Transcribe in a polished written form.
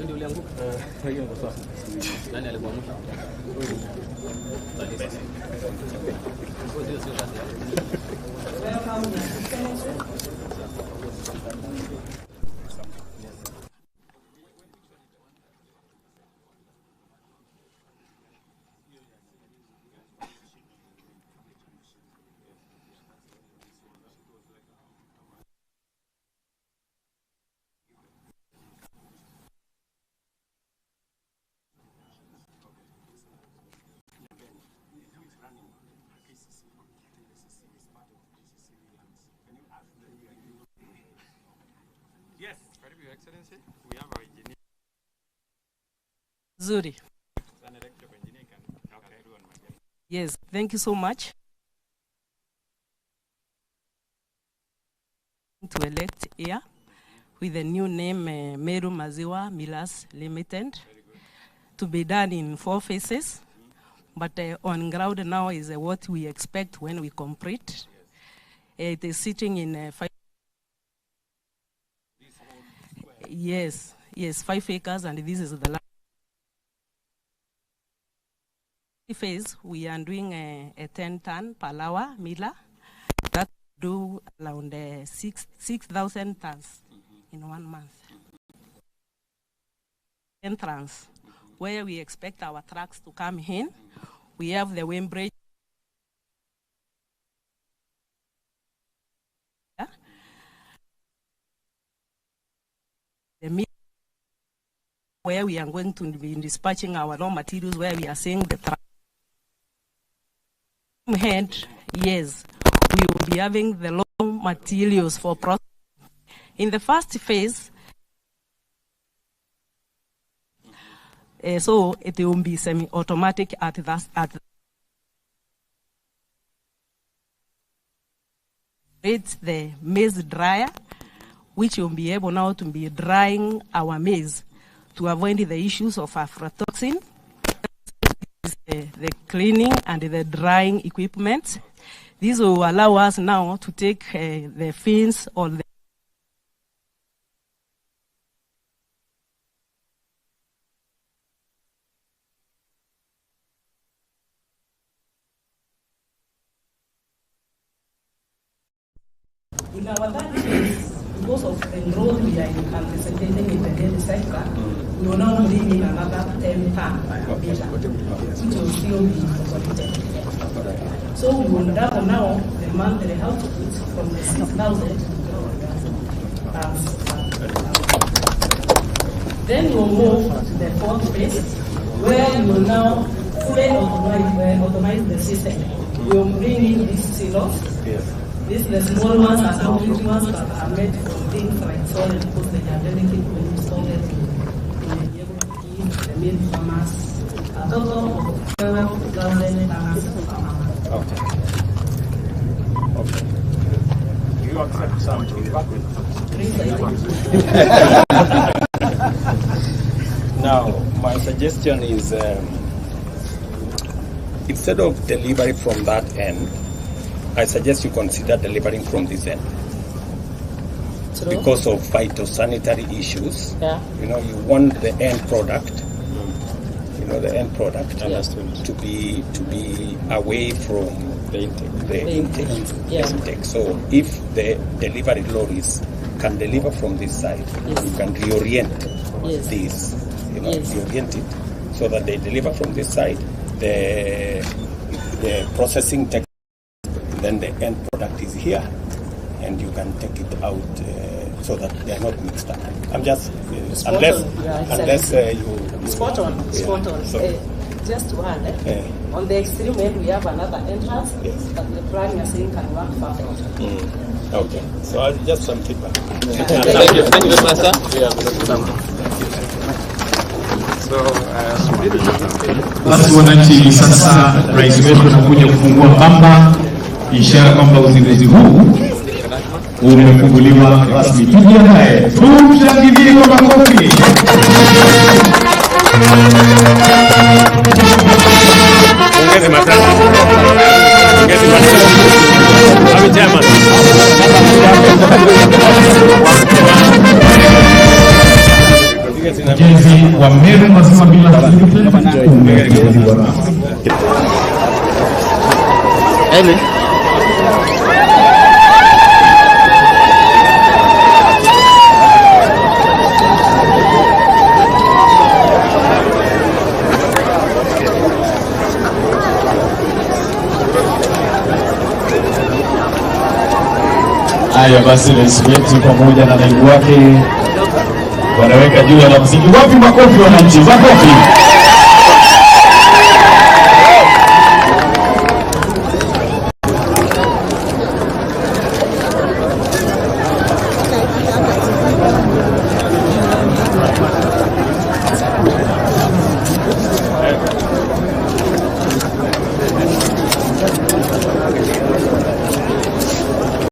Ndio ulianguka. Hiyo ndio sawa. Nani alikuangusha? Yes, Your Excellency, we have our engineer. Zuri. Yes, thank you so much. To elect here with the new name Meru Maziwa Millers Limited to be done in 4 phases. But on ground now is what we expect when we complete. It is sitting in 5. Yes, 5 acres, and this is the last phase. We are doing a 10-ton per hour miller that do around 6,000 tons in 1 month. Entrance, where we expect our trucks to come in. We have the wind bridge. The mill where we are going to be dispatching our raw materials, where we are seeing the truck head. Yes, we will be having the raw materials for processing. In the first phase, so it will be semi-automatic it's the maize dryer, which will be able now to be drying our maize to avoid the issues of aflatoxin, the cleaning and the drying equipment. This will allow us now to take the fins or the in our third phase, because of the growth we are anticipating in the dairy sector, we will now bring in another 10 ton meter, which will still be consolidated. So we will double now the monthly output from the 6,000 tons. Then we will move to the 4th phase, where we will now fully automate the system. We will bring in these silos. These are the small ones and the huge ones that are made from things like soil, because they are delicate when installed. We will be able to give the milk farmers a total of 12,000 tons per month. Okay. Do you accept some to work with? Now, my suggestion is instead of delivery from that end, I suggest you consider delivering from this end. True. Because of phytosanitary issues. Yeah. You know, you want the end product. You know, the end product to be away from the intake. Yeah. Intake. So if the delivery lorries can deliver from this side, yes, you can reorient this. You know, reorient it so that they deliver from this side. The processing tech. Then the end product is here, and you can take it out so that they are not mixed up. I'm just unless you spot on. So, just to add, on the extreme end we have another entrance that the plan you're saying can work perfectly. Okay, so I'll just some feedback. Thank you very much, sir. Basi wananchi, sasa rais wetu anakuja kufungua pamba, ishara kwamba uzinduzi huu umefunguliwa rasmi. Tujiandae, tumshangilie kwa makofi. Ongeze matatu. Ongeze matatu. Happy chairman. ujenzi wa Meru Mazima Bila umefunguliwa. Haya basi, rais wetu pamoja na naibu wake wanaweka juu ya muziki. Wapi makofi wananchi? Makofi.